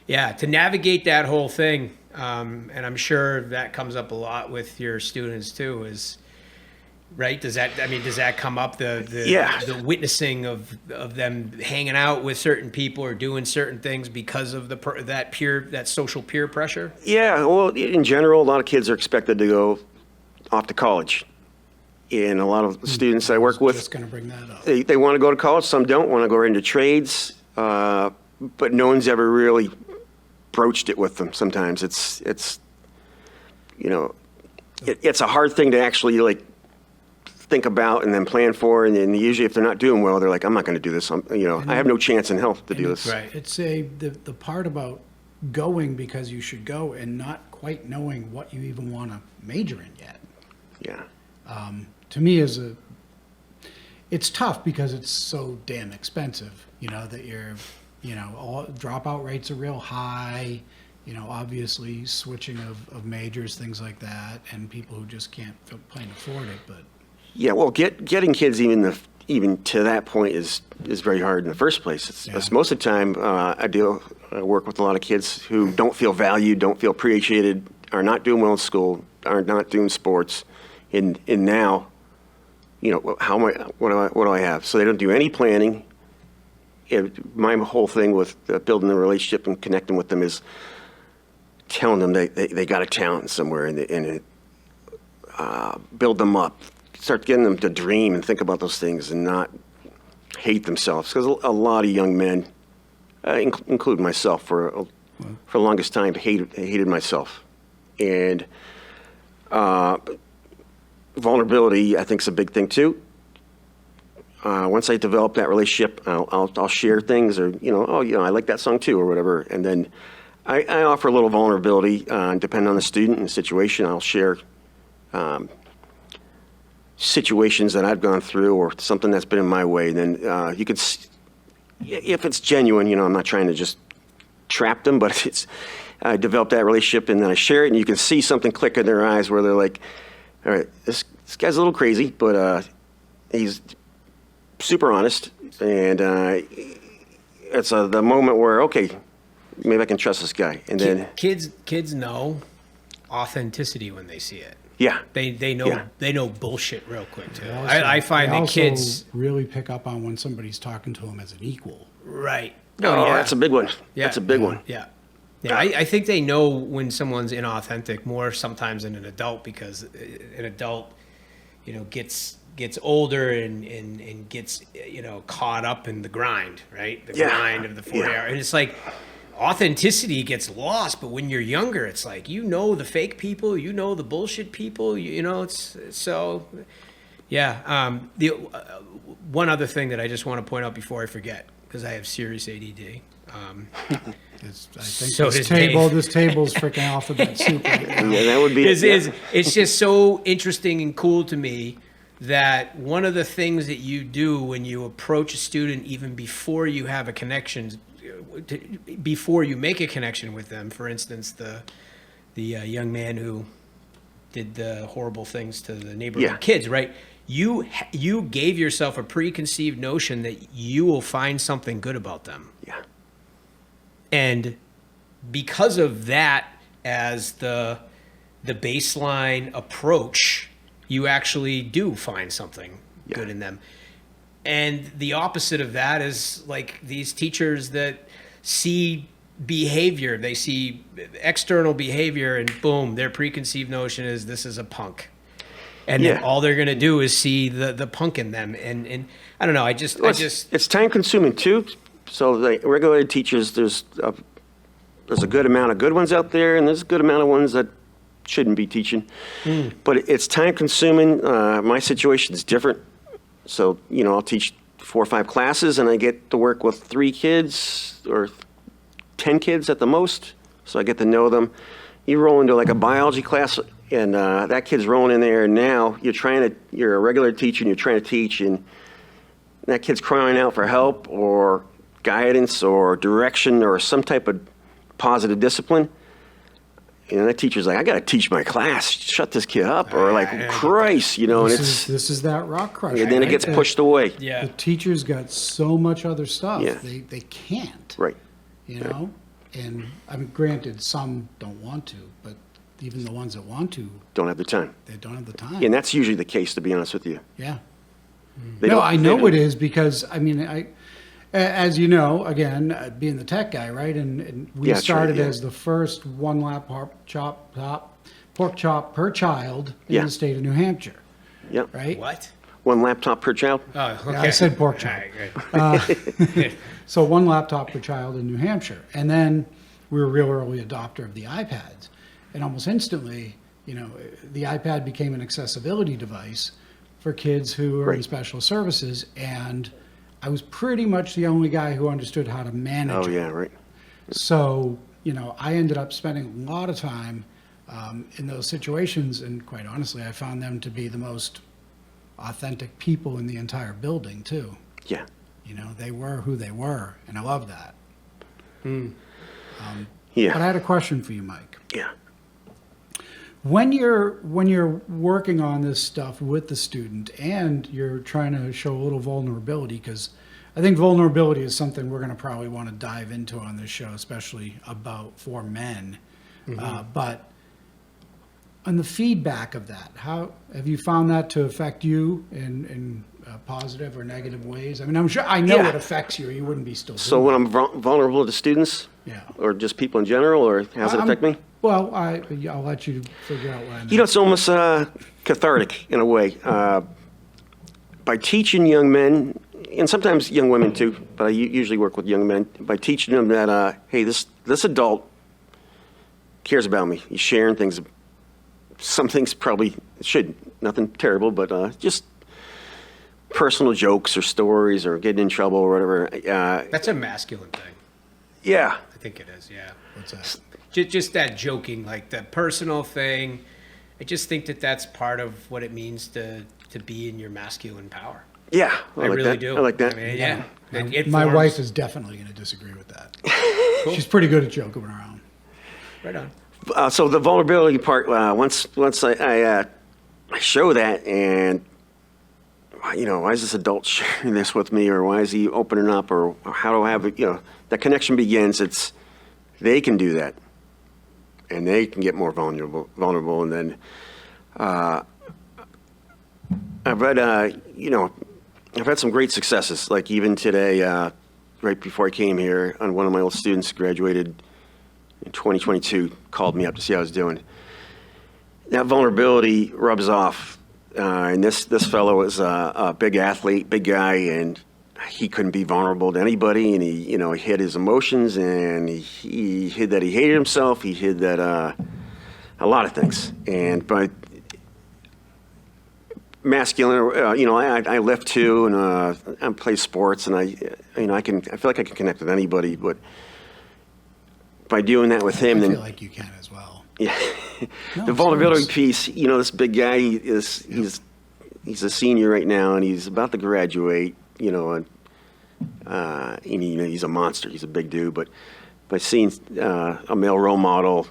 S4: yeah, to navigate that whole thing, and I'm sure that comes up a lot with your students too. Is right? Does that come up?
S3: Yeah.
S4: The witnessing of them hanging out with certain people or doing certain things because of that social peer pressure.
S3: Yeah, well, in general, a lot of kids are expected to go off to college. And a lot of the students I work with,
S5: Just going to bring that up.
S3: they want to go to college. Some don't want to go into trades, but no one's ever really broached it with them. Sometimes it's you know, it's a hard thing to actually like think about and then plan for. And then usually, if they're not doing well, they're like, "I'm not going to do this. I have no chance in hell to do this."
S4: Right.
S5: It's the part about going because you should go and not quite knowing what you even want to major in yet.
S3: Yeah.
S5: To me, it's tough because it's so damn expensive. You know that all dropout rates are real high. You know, obviously switching of majors, things like that, and people who just can't plain afford it. But
S3: Yeah, well, getting kids even to that point is very hard in the first place. It's most of the time I work with a lot of kids who don't feel valued, don't feel appreciated, are not doing well in school, are not doing sports, and now, you know, what do I have? So they don't do any planning. My whole thing with building a relationship and connecting with them is telling them they got a talent somewhere and build them up. Start getting them to dream and think about those things and not hate themselves. Because a lot of young men, including myself, for the longest time, hated myself. And vulnerability, I think, is a big thing too. Once I develop that relationship, I'll share things, or I like that song too, or whatever. And then I offer a little vulnerability, depending on the student and the situation. I'll share situations that I've gone through or something that's been in my way. And then you could, if it's genuine, I'm not trying to just trap them, but it's I develop that relationship and then I share it, and you can see something click in their eyes where they're like, all right, this guy's a little crazy, but he's super honest, and it's the moment where, okay, maybe I can trust this guy. And then
S4: Kids know authenticity when they see it.
S3: yeah,
S4: They know
S3: Yeah.
S4: they know bullshit real quick too.
S5: Also,
S4: I find
S5: they
S4: that
S5: also
S4: kids
S5: really pick up on when somebody's talking to them as an equal.
S4: right.
S3: oh, that's a big one.
S4: Yeah.
S3: That's a big one.
S4: Yeah. Yeah, I think they know when someone's inauthentic more sometimes than an adult, because an adult, gets older and gets, caught up in the grind, right? The
S3: Yeah.
S4: grind of the 40
S3: Yeah.
S4: hour. And it's like authenticity gets lost, but when you're younger, it's like, the fake people, the bullshit people, it's so, yeah. The one other thing that I just want to point out before I forget, because I have serious ADD.
S5: I think
S4: So
S5: this
S4: does Dave.
S5: table's freaking alphabet soup right now.
S3: Yeah, that would be.
S4: It's just so interesting and cool to me that one of the things that you do when you approach a student, even before you have a connection, before you make a connection with them, for instance, the young man who did the horrible things to the neighborhood
S3: Yeah.
S4: kids, right? You gave yourself a preconceived notion that you will find something good about them.
S3: Yeah.
S4: And because of that as the baseline approach, you actually do find something
S3: Yeah.
S4: good in them. And the opposite of that is like these teachers that see behavior, they see external behavior, and boom, their preconceived notion is this is a punk. And then
S3: Yeah.
S4: all they're going to do is see the punk in them. And I don't know,
S3: It's time consuming too. So the regulated teachers, there's a good amount of good ones out there, and there's a good amount of ones that shouldn't be teaching. But it's time consuming. My situation is different. So, I'll teach 4 or 5 classes, and I get to work with 3 kids or 10 kids at the most. So I get to know them. You roll into like a biology class, and that kid's rolling in there, and now you're a regular teacher, and you're trying to teach, and that kid's crying out for help or guidance or direction or some type of positive discipline. And that teacher's like, I got to teach my class. Shut this kid up. Or like, Christ, and
S5: This is that rock crusher.
S3: and then it
S5: right?
S3: gets pushed away.
S4: yeah.
S5: The teachers got so much other stuff.
S3: Yeah.
S5: They can't.
S3: Right.
S5: And I mean, granted, some don't want to, but even the ones that want to,
S3: Don't have the time.
S5: they don't have the time.
S3: And that's usually the case, to be honest with you.
S5: Yeah.
S3: They
S5: No,
S3: don't-
S5: I
S3: they
S5: know
S3: don't-
S5: it is because, I mean, as you know, again, being the tech guy, right? And we
S3: Yeah, that's right,
S5: started
S3: yeah.
S5: as the first pork chop per child in
S3: Yeah.
S5: the state of New Hampshire,
S3: Yep.
S5: right?
S4: What?
S3: 1 laptop per child.
S4: Oh, okay.
S5: I said pork chop.
S4: All right.
S5: So 1 laptop per child in New Hampshire. And then we were a real early adopter of the iPads. And almost instantly, the iPad became an accessibility device for kids who are in
S3: Right.
S5: special services. And I was pretty much the only guy who understood how to manage
S3: Oh,
S5: it.
S3: yeah, right.
S5: So, I ended up spending a lot of time in those situations. And quite honestly, I found them to be the most authentic people in the entire building, too.
S3: Yeah.
S5: They were who they were, and I love that. But I
S3: Yeah.
S5: had a question for you, Mike.
S3: Yeah.
S5: When you're working on this stuff with the student and you're trying to show a little vulnerability, because I think vulnerability is something we're going to probably want to dive into on this show, especially for men. But on the feedback of that, how have you found that to affect you in positive or negative ways? I mean, I know
S3: Yeah.
S5: it affects you, or you wouldn't be still doing
S3: So when I'm vulnerable to students,
S5: Yeah.
S3: or just people in general, or how does it affect me?
S5: Well, I'll let you figure out what I mean.
S3: It's almost cathartic in a way. By teaching young men, and sometimes young women too, but I usually work with young men, by teaching them that, hey, this adult cares about me. He's sharing things. Some things probably shouldn't. Nothing terrible, but just personal jokes or stories or getting in trouble or whatever.
S4: That's a masculine thing.
S3: Yeah.
S4: I think it is, yeah.
S5: What's that?
S4: Just that joking, like the personal thing. I just think that that's part of what it means to be in your masculine power.
S3: Yeah.
S4: I
S3: like
S4: really
S3: that.
S4: do.
S3: I like that.
S4: I mean, yeah. It
S5: My
S4: forms-
S5: wife is definitely going to disagree with that. She's pretty good at joking around.
S4: Right on.
S3: So the vulnerability part, once I show that, and why is this adult sharing this with me, or why is he opening up, or how do I have that connection begins. It's they can do that, and they can get more vulnerable, and then I've had some great successes. Like even today, right before I came here, one of my old students graduated in 2022, called me up to see how I was doing. That vulnerability rubs off. And this fellow was a big athlete, big guy, and he couldn't be vulnerable to anybody. And he hid his emotions, and he hid that he hated himself. He hid that a lot of things. And by masculine, I lift too, and I play sports, and I feel like I can connect with anybody, but by doing that with him,
S5: I
S3: then
S5: feel like you can as well.
S3: yeah,
S5: No,
S3: the
S5: it's
S3: vulnerability
S5: nice.
S3: piece. This big guy he's he's a senior right now, and he's about to graduate, and he's a monster. He's a big dude, but by seeing a male role model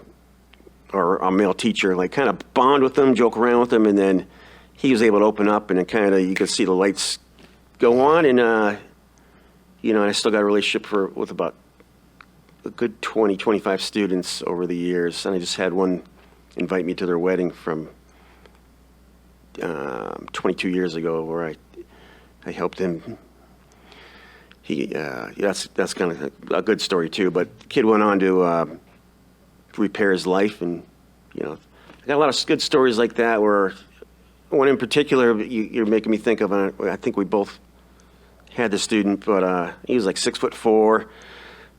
S3: or a male teacher, like kind of bond with him, joke around with him, and then he was able to open up, and then kind of you could see the lights go on, and I still got a relationship with about a good 20, 25 students over the years, and I just had one invite me to their wedding from 22 years ago, where I helped him. That's kind of a good story too. But the kid went on to repair his life, and I got a lot of good stories like that. Where one in particular you're making me think of. I think we both had the student, but he was like 6'4",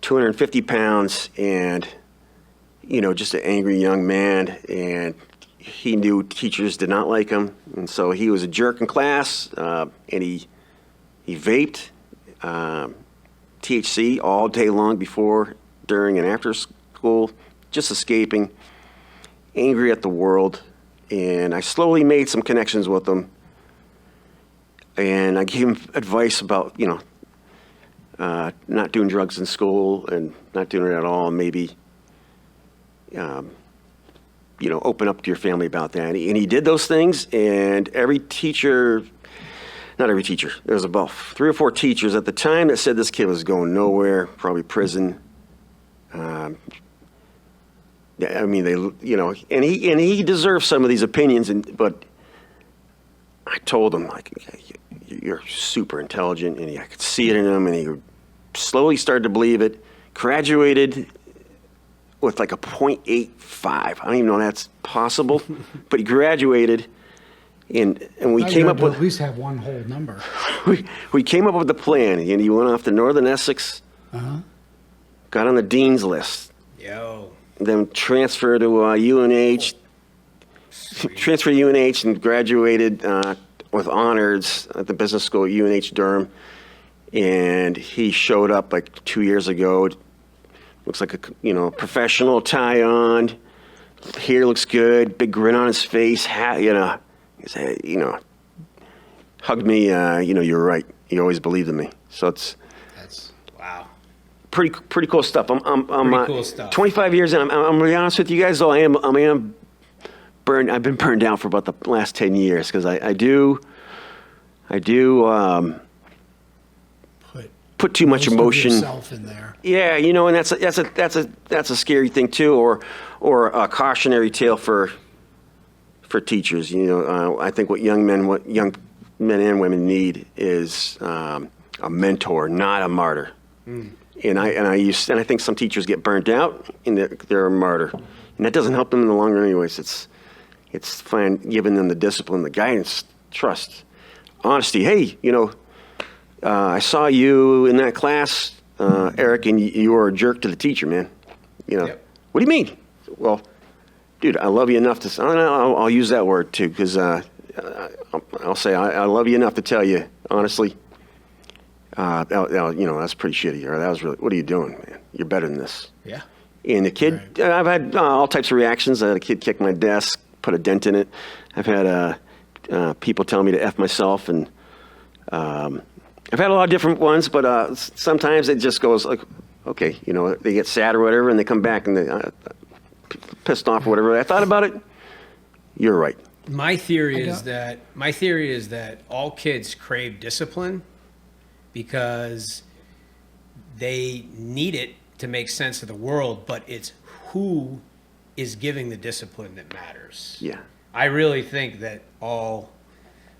S3: 250 pounds, and just an angry young man, and he knew teachers did not like him, and so he was a jerk in class, and he vaped THC all day long, before, during, and after school, just escaping, angry at the world. And I slowly made some connections with him, and I gave him advice about not doing drugs in school and not doing it at all, and maybe open up to your family about that. And he did those things, and every teacher, not every teacher, there was about 3 or 4 teachers at the time that said this kid was going nowhere, probably prison. I mean, and he deserved some of these opinions, but I told him, like, you're super intelligent, and I could see it in him, and he slowly started to believe it. Graduated with like a .85. I don't even know if that's possible, but he graduated, and we came up with
S5: at least have one whole number.
S3: we came up with a plan, and he went off to Northern Essex, got on the dean's list, then transferred to UNH, transferred to UNH, and graduated with honors at the business school at UNH Durham. And he showed up like 2 years ago. Looks like a professional, tie on, hair looks good, big grin on his face, hat, he said, hugged me, you were right. You always believed in me. So that's
S4: wow.
S3: Pretty cool stuff. I'm
S4: cool stuff. 25
S3: years in. I'm gonna be honest with you guys, though. I am burned. I've been burned down for about the last 10 years, because I do put too much emotion.
S5: Yourself in there.
S3: Yeah, and that's a scary thing too, or a cautionary tale for teachers. I think what young men and women need is a mentor, not a martyr. And I think some teachers get burnt out, and they're a martyr, and that doesn't help them in the long run. Anyways, it's fine giving them the discipline, the guidance, trust, honesty. Hey, I saw you in that class, Eric, and you were a jerk to the teacher, man.
S4: Yep.
S3: What do you mean? Well, dude, I love you enough to. I'll use that word too, because I'll say I love you enough to tell you honestly. That's pretty shitty, or that was really. What are you doing, man? You're better than this.
S4: Yeah.
S3: And the kid, I've had all types of reactions. I had a kid kick my desk, put a dent in it. I've had people tell me to F myself, and I've had a lot of different ones, but sometimes it just goes like, okay, they get sad or whatever, and they come back and they pissed off or whatever. I thought about it. You're right.
S4: My theory is that all kids crave discipline because they need it to make sense of the world, but it's who is giving the discipline that matters.
S3: Yeah.
S4: I really think that all,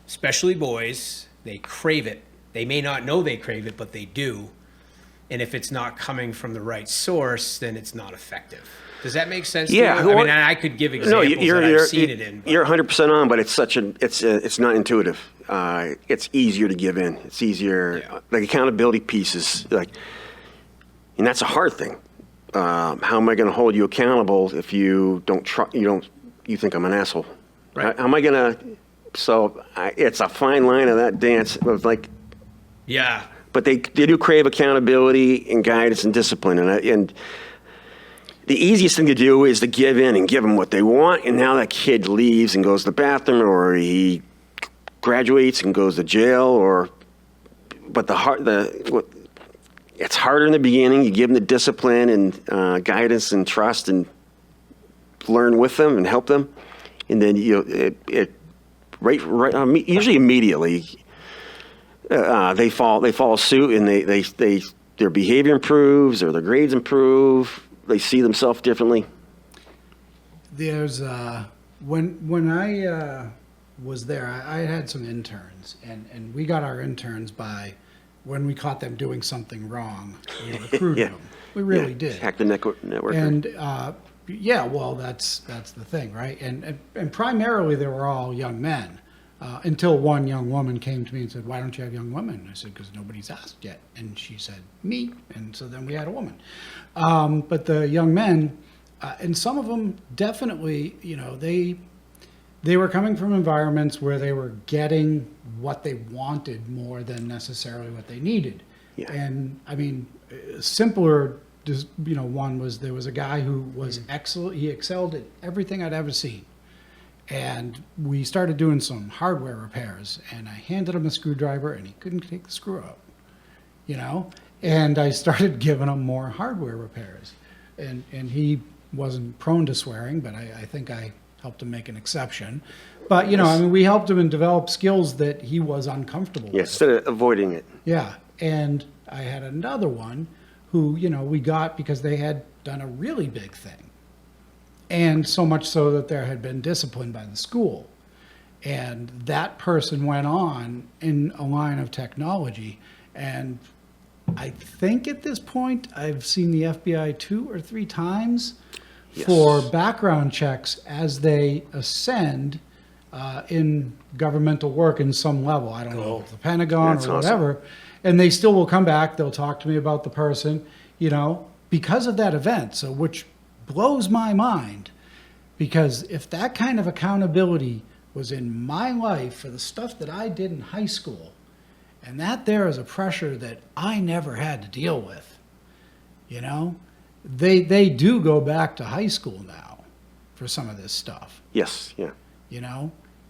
S4: especially boys, they crave it. They may not know they crave it, but they do. And if it's not coming from the right source, then it's not effective. Does that make sense?
S3: Yeah.
S4: To you? I mean, I could give examples that I've seen it in. But.
S3: You're 100% on, but it's not intuitive. It's easier to give in. It's easier.
S4: Yeah.
S3: Like accountability pieces, and that's a hard thing. How am I going to hold you accountable if you don't you think I'm an asshole?
S4: Right.
S3: How am I going to? So it's a fine line of that dance of like.
S4: Yeah.
S3: But they do crave accountability and guidance and discipline, and the easiest thing to do is to give in and give them what they want. And now that kid leaves and goes to the bathroom, or he graduates and goes to jail, but it's harder in the beginning. You give them the discipline and guidance and trust, and learn with them and help them, and then usually immediately they follow suit, and their behavior improves or their grades improve. They see themselves differently.
S5: There's when I was there, I had some interns, and we got our interns by when we caught them doing something wrong. We recruited
S3: Yeah.
S5: them. We really did.
S3: Hack the network.
S5: And yeah, well, that's the thing, right? And primarily they were all young men, until one young woman came to me and said, "Why don't you have young women?" I said, "Because nobody's asked yet." And she said, "Me." And so then we had a woman. But the young men, and some of them definitely, they were coming from environments where they were getting what they wanted more than necessarily what they needed.
S3: Yeah.
S5: And I mean, simpler, one was there was a guy who was excellent. He excelled at everything I'd ever seen. And we started doing some hardware repairs, and I handed him a screwdriver, and he couldn't take the screw out, and I started giving him more hardware repairs. And he wasn't prone to swearing, but I think I helped him make an exception. But, we helped him and develop skills that he was uncomfortable with.
S3: Yeah, instead of avoiding it.
S5: Yeah. And I had another one who, we got because they had done a really big thing. And so much so that there had been discipline by the school. And that person went on in a line of technology. And I think at this point, I've seen the FBI 2 or 3 times for background checks as they ascend in governmental work in some level. I don't know, the Pentagon or whatever. Awesome. And they still will come back. They'll talk to me about the person, because of that event. So, which blows my mind, because if that kind of accountability was in my life for the stuff that I did in high school, and that there is a pressure that I never had to deal with, they do go back to high school now for some of this stuff.
S3: Yes, yeah.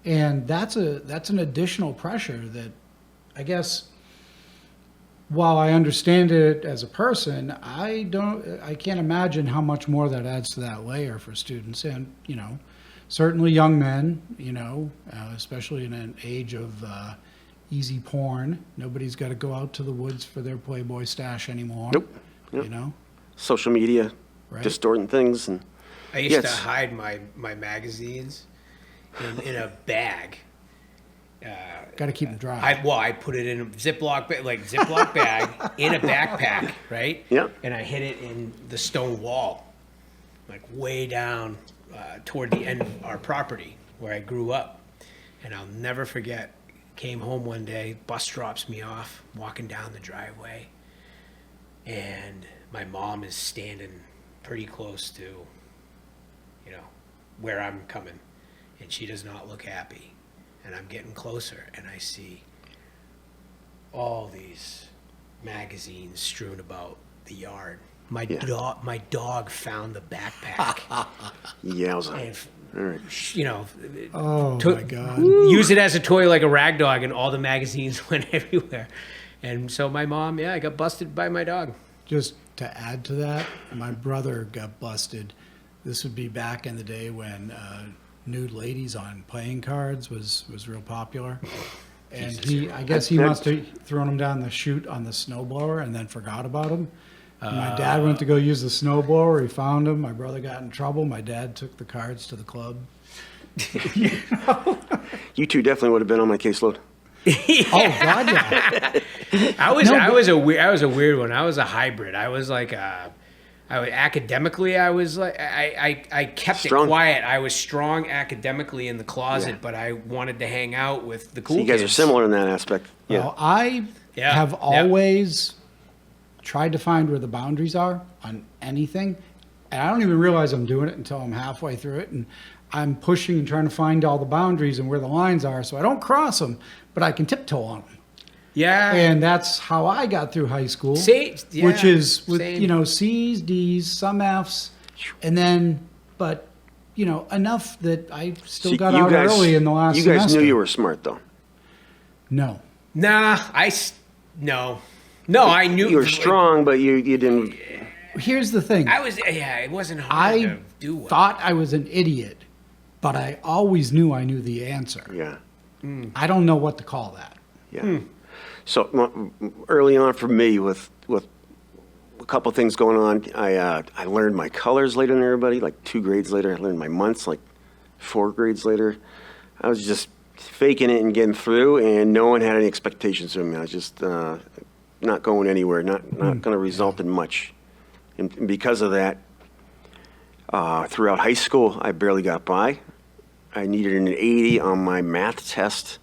S5: And that's an additional pressure that, I guess, while I understand it as a person, I can't imagine how much more that adds to that layer for students. And, certainly young men, especially in an age of easy porn. Nobody's got to go out to the woods for their Playboy stash anymore.
S3: Nope. Social media,
S5: right?
S3: Distorting things. And
S4: I used to hide my magazines in a bag.
S5: Got to keep them dry.
S4: I put it in a Ziploc bag in a backpack, right?
S3: Yeah.
S4: And I hid it in the stone wall, like way down toward the end of our property where I grew up. And I'll never forget, came home one day, bus drops me off, walking down the driveway, and my mom is standing pretty close to, where I'm coming, and she does not look happy. And I'm getting closer, and I see all these magazines strewn about the yard. My dog found the backpack.
S3: Yowza.
S5: Oh, my God.
S4: Use it as a toy like a rag dog, and all the magazines went everywhere. And so my mom, I got busted by my dog.
S5: Just to add to that, my brother got busted. This would be back in the day when nude ladies on playing cards was real popular. And I guess he must have thrown them down the chute on the snowblower and then forgot about them. My dad went to go use the snowblower. He found them. My brother got in trouble. My dad took the cards to the club.
S3: You two definitely would have been on my caseload.
S5: Oh God, yeah.
S4: I was a weird one. I was a hybrid. I was like academically, I was like, I kept
S3: strong.
S4: It quiet. I was strong academically in the closet, but I wanted to hang out with the cool
S3: So you guys
S4: kids.
S3: are similar in that aspect. Yeah.
S5: Well, I have always tried to find where the boundaries are on anything. And I don't even realize I'm doing it until I'm halfway through it. And I'm pushing and trying to find all the boundaries and where the lines are so I don't cross them, but I can tiptoe on them.
S4: Yeah.
S5: And that's how I got through high school, which is with, C's, D's, some F's, and then, enough that I still got out early in the last semester.
S3: You guys knew you were smart, though.
S5: No.
S4: Nah, no. No, I knew.
S3: You were strong, but you didn't.
S5: Here's the thing.
S4: It wasn't hard
S5: I
S4: to do well.
S5: thought I was an idiot, but I always knew I knew the answer.
S3: Yeah.
S5: I don't know what to call that.
S3: Yeah. So early on for me, with a couple of things going on, I learned my colors later than everybody. Like 2 grades later, I learned my months. Like 4 grades later, I was just faking it and getting through, and no one had any expectations of me. I was just not going anywhere, not going to result in much. And because of that, throughout high school, I barely got by. I needed an 80 on my math test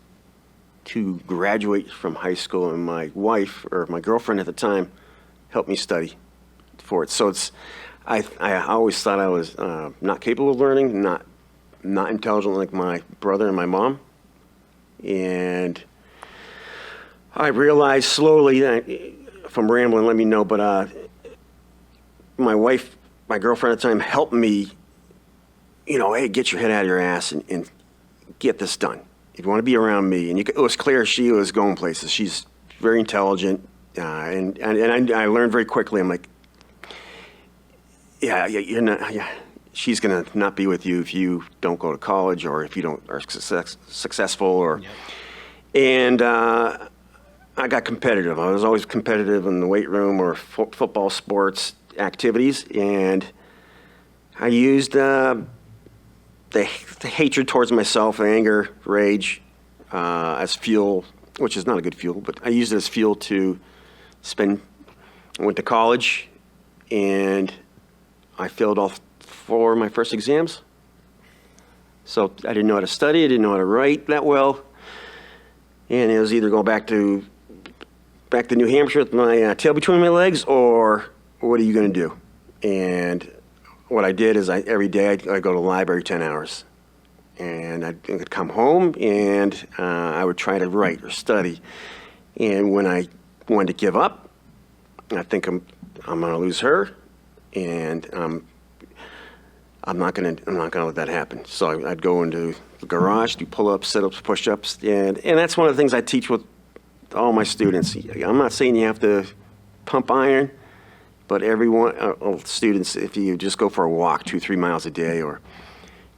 S3: to graduate from high school, and my wife, or my girlfriend at the time, helped me study for it. So I always thought I was not capable of learning, not intelligent like my brother and my mom. And I realized slowly, if I'm rambling, let me know, but my wife, my girlfriend at the time, helped me, hey, get your head out of your ass and get this done. If you want to be around me, and it was clear she was going places. She's very intelligent, and I learned very quickly. I'm like, yeah, you're not. Yeah, she's gonna not be with you if you don't go to college or if you don't are successful. Or, yep. And I got competitive. I was always competitive in the weight room or football, sports activities, and I used the hatred towards myself, anger, rage, as fuel, which is not a good fuel, but I used it as fuel to I went to college, and I failed all 4 of my first exams. So I didn't know how to study, I didn't know how to write that well, and it was either go back to New Hampshire with my tail between my legs, or what are you going to do? And what I did is every day I'd go to the library 10 hours. And I'd come home, and I would try to write or study. And when I wanted to give up, I think I'm going to lose her, and I'm not going to let that happen. So I'd go into the garage, do pull-ups, sit-ups, push-ups, and that's one of the things I teach with all my students. I'm not saying you have to pump iron, but everyone, students, if you just go for a walk 2-3 miles a day, or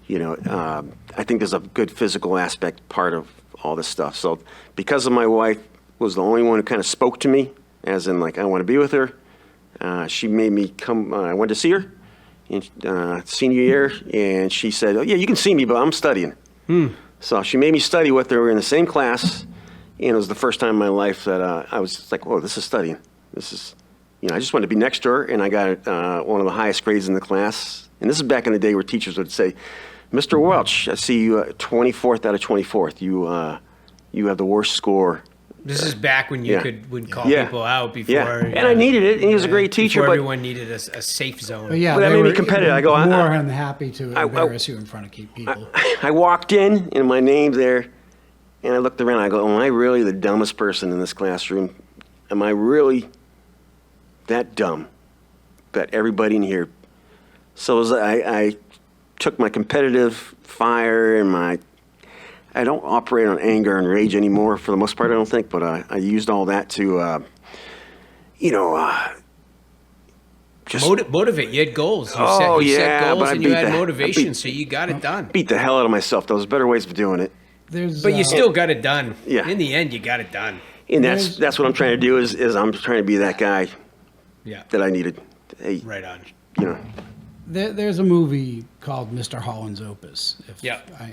S3: I think there's a good physical aspect part of all this stuff. So because of my wife was the only one who kind of spoke to me, as in like I want to be with her, she made me come. I went to see her in senior year, and she said, "Oh yeah, you can see me, but I'm studying." So she made me study with her. We were in the same class, and it was the first time in my life that I was like, "Whoa, this is studying. This is." I just wanted to be next to her, and I got one of the highest grades in the class. And this is back in the day where teachers would say, "Mr. Welch, I see you 24th out of 24th. You have the worst score."
S4: This is back when you would call people out before.
S3: Yeah, and I needed it, and he was a great teacher.
S4: Before
S3: but
S4: everyone needed a safe zone.
S5: But yeah,
S3: that made me competitive. I go,
S5: more than happy to embarrass you in front of people.
S3: I walked in, and my name's there, and I looked around. I go, "Am I really the dumbest person in this classroom? Am I really that dumb that everybody in here?" So I took my competitive fire and I don't operate on anger and rage anymore for the most part, I don't think, but I used all that to, just
S4: motivate. You had goals. You set goals, and you had motivation, so you got it done.
S3: Beat the hell out of myself. There was better ways of doing it.
S4: But you still got it done.
S3: Yeah.
S4: In the end, you got it done.
S3: And that's what I'm trying to do is I'm trying to be that guy that I needed. Hey,
S4: right on.
S5: There's a movie called Mr. Holland's Opus.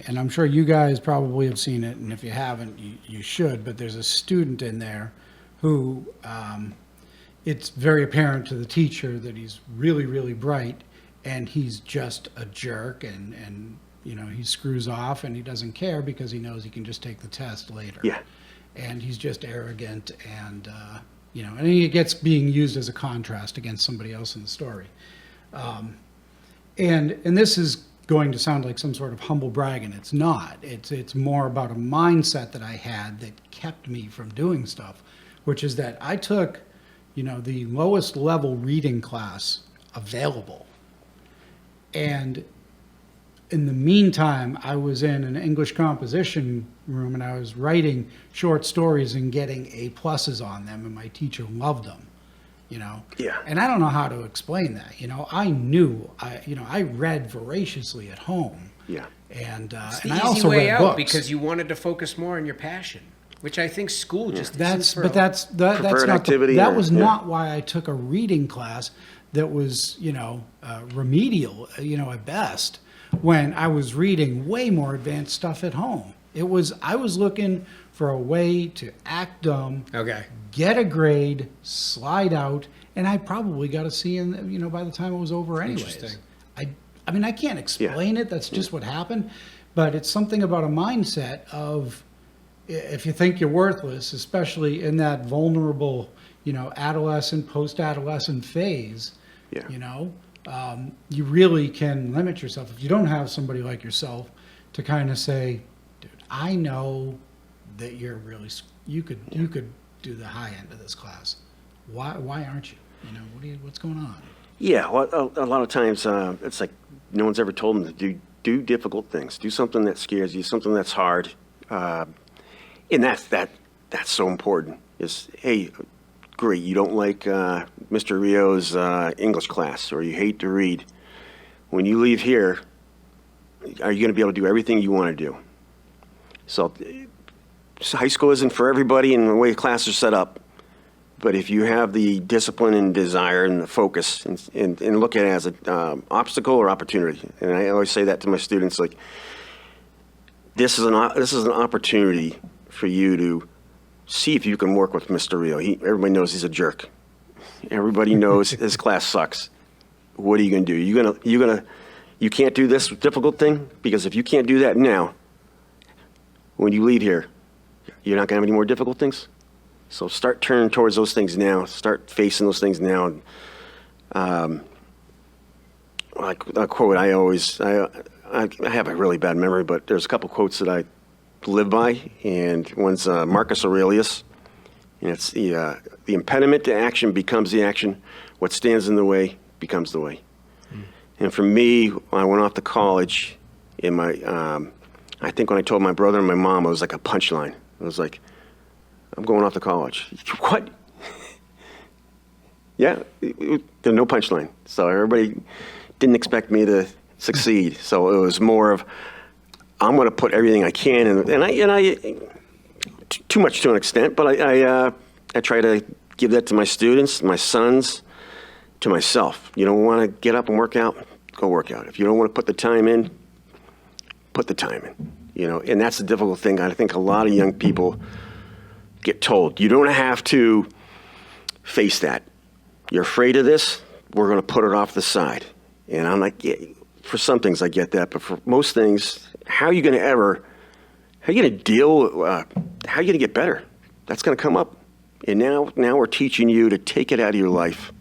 S5: And I'm sure you guys probably have seen it, and if you haven't, you should. But there's a student in there who it's very apparent to the teacher that he's really, really bright, and he's just a jerk, and he screws off, and he doesn't care because he knows he can just take the test later. Yeah. And he's just arrogant, and and he gets being used as a contrast against somebody else in the story. And this is going to sound like some sort of humble brag, and it's not. It's more about a mindset that I had that kept me from doing stuff, which is that I took, the lowest level reading class available. And in the meantime, I was in an English composition room and I was writing short stories and getting A+ on them, and my teacher loved them, you know?
S3: Yeah.
S5: And I don't know how to explain that, you know? I read voraciously at home.
S3: Yeah.
S5: And,
S4: It's
S5: and
S4: the
S5: I
S4: easy
S5: also
S4: way
S5: read
S4: out
S5: books.
S4: because you wanted to focus more on your passion, which I think school just isn't
S5: That's
S4: for
S5: but that's that, that's
S3: Preferred
S5: not
S3: activity,
S5: that
S3: or-
S5: was
S3: yeah.
S5: not why I took a reading class that was remedial at best, when I was reading way more advanced stuff at home. I was looking for a way to act dumb,
S4: Okay.
S5: get a grade, slide out, and I probably got a C in by the time it was over anyways.
S4: Interesting.
S5: I mean, I can't explain it. That's just what happened. But it's something about a mindset of, if you think you're worthless, especially in that vulnerable, adolescent, post-adolescent phase,
S3: Yeah.
S5: you really can limit yourself. If you don't have somebody like yourself to kind of say, dude, I know that you could do the high end of this class. Why aren't you? What's going on?
S3: Yeah, well, a lot of times it's like no one's ever told them to do difficult things. Do something that scares you, something that's hard. And that's so important. Is, hey, great, you don't like Mr. Rio's English class, or you hate to read. When you leave here, are you going to be able to do everything you want to do? So high school isn't for everybody in the way classes are set up. But if you have the discipline and desire and the focus and look at it as an obstacle or opportunity, and I always say that to my students, like, this is an opportunity for you to see if you can work with Mr. Rio. Everybody knows he's a jerk. Everybody knows his class sucks. What are you going to do? You can't do this difficult thing, because if you can't do that now, when you leave here, you're not going to have any more difficult things. So start turning towards those things now. Start facing those things now. Like a quote, I have a really bad memory, but there's a couple quotes that I live by, and one's Marcus Aurelius, and it's the impediment to action becomes the action. What stands in the way becomes the way. And for me, when I went off to college, I think when I told my brother and my mom, it was like a punchline. It was like, I'm going off to college. What? Yeah, there's no punchline. So everybody didn't expect me to succeed. So it was more of, I'm going to put everything I can, and I too much to an extent, but I try to give that to my students, my sons, to myself. You don't want to get up and work out? Go work out. If you don't want to put the time in, put the time in. And that's the difficult thing. I think a lot of young people get told, you don't have to face that. You're afraid of this, we're going to put it off the side. And I'm like, yeah, for some things I get that, but for most things, how are you going to deal, how are you going to get better? That's going to come up. And now we're teaching you to take it out of your life.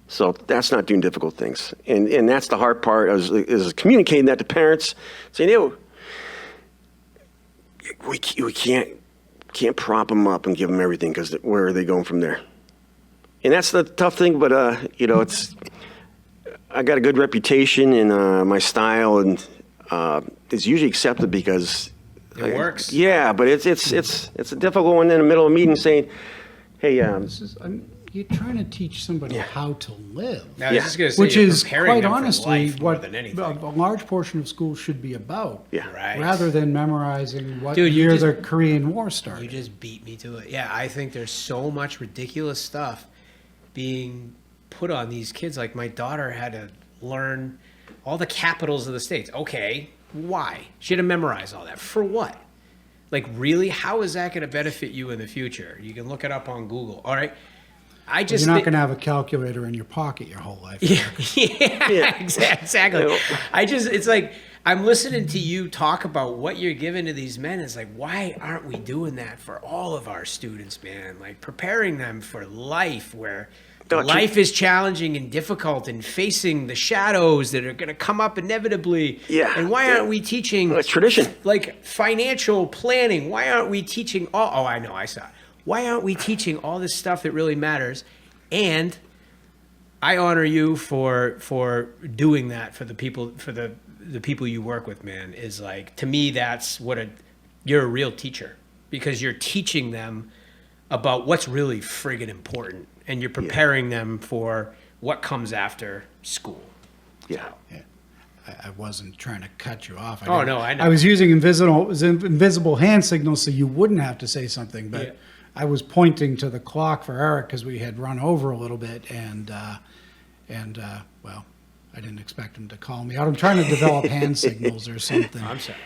S3: So that's not doing difficult things. And that's the hard part, is communicating that to parents, saying, we can't prop them up and give them everything, because where are they going from there? And that's the tough thing, but I got a good reputation, and my style, and it's usually accepted because
S4: It works.
S3: Yeah, but it's a difficult one in the middle of a meeting saying, hey,
S5: You're trying to teach somebody how to live.
S4: I was just gonna say,
S5: Which
S4: you're
S5: is
S4: preparing
S5: quite
S4: them for
S5: honestly
S4: life more
S5: what
S4: than anything.
S5: a large portion of school should be about.
S3: Yeah.
S4: Right.
S5: Rather than memorizing what
S4: Dude, you
S5: year
S4: just-
S5: the Korean War
S4: You
S5: started.
S4: just beat me to it. Yeah, I think there's so much ridiculous stuff being put on these kids. Like, my daughter had to learn all the capitals of the states. Okay, why? She had to memorize all that. For what? Like, really? How is that going to benefit you in the future? You can look it up on Google. All right. I just
S5: You're not
S4: thi-
S5: going to have a calculator in your pocket your whole life.
S4: yeah, exactly. It's like, I'm listening to you talk about what you're giving to these men. It's like, why aren't we doing that for all of our students, man? Like, preparing them for life, where life is challenging and difficult, and facing the shadows that are going to come up inevitably.
S3: Yeah.
S4: And why aren't we teaching
S3: tradition?
S4: Like financial planning? Why aren't we teaching I know, I saw it. Why aren't we teaching all this stuff that really matters? And I honor you for doing that for the people, for the the people you work with, man, is like, to me, that's you're a real teacher, because you're teaching them about what's really friggin' important, and you're preparing them for what comes after school.
S3: Yeah.
S5: I wasn't trying to cut you off.
S4: Oh, no, I know.
S5: I was using invisible hand signals so you wouldn't have to say something, but
S4: Yeah.
S5: I was pointing to the clock for Eric because we had run over a little bit, and well, I didn't expect him to call me out. I'm trying to develop hand signals or something.
S4: I'm sorry.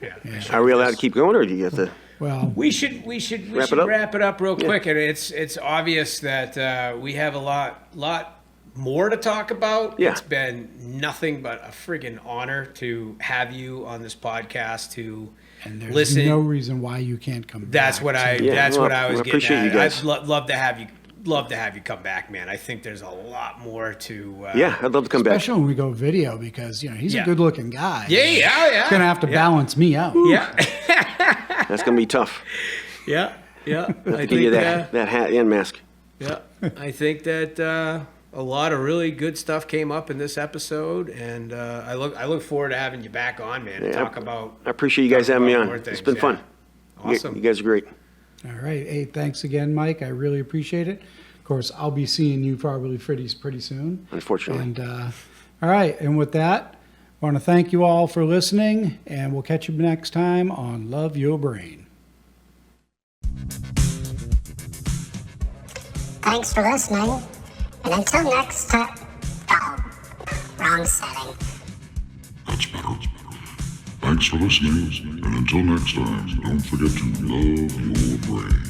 S4: Yeah.
S3: Are we allowed to keep going, or do you have to?
S5: Well,
S4: We should
S3: Wrap it up?
S4: wrap it up real quick, and it's obvious that we have a lot more to talk about.
S3: Yeah.
S4: It's been nothing but a friggin' honor to have you on this podcast to
S5: and there's
S4: listen.
S5: no reason why you can't come
S4: That's
S5: back.
S4: what I.
S3: Yeah,
S4: that's
S3: well,
S4: what I was
S3: I
S4: getting
S3: appreciate
S4: at.
S3: you guys.
S4: I'd love to have you. Love to have you come back, man. I think there's a lot more to.
S3: Yeah, I'd love to come back.
S5: Especially when we go video because, he's
S4: Yeah.
S5: a good looking guy.
S4: Yeah.
S5: He's going to have to balance me out.
S4: Yeah.
S3: That's gonna be tough.
S4: Yeah. I
S3: To give you
S4: think
S3: that hat and mask.
S4: Yeah, I think that a lot of really good stuff came up in this episode, and I look forward to having you back on, man, and
S3: Yeah,
S4: talk about.
S3: I appreciate you guys
S4: talk
S3: having me
S4: about
S3: on.
S4: more
S3: It's
S4: things,
S3: been
S4: yeah.
S3: fun.
S4: Awesome.
S3: You guys are great.
S5: All right. Hey, thanks again, Mike. I really appreciate it. Of course, I'll be seeing you probably pretty soon.
S3: Unfortunately.
S5: And all right. And with that, I want to thank you all for listening, and we'll catch you next time on Love Your Brain.
S6: Thanks for listening, and until next time. Wrong setting.
S7: That's better. Thanks for listening, and until next time, don't forget to love your brain.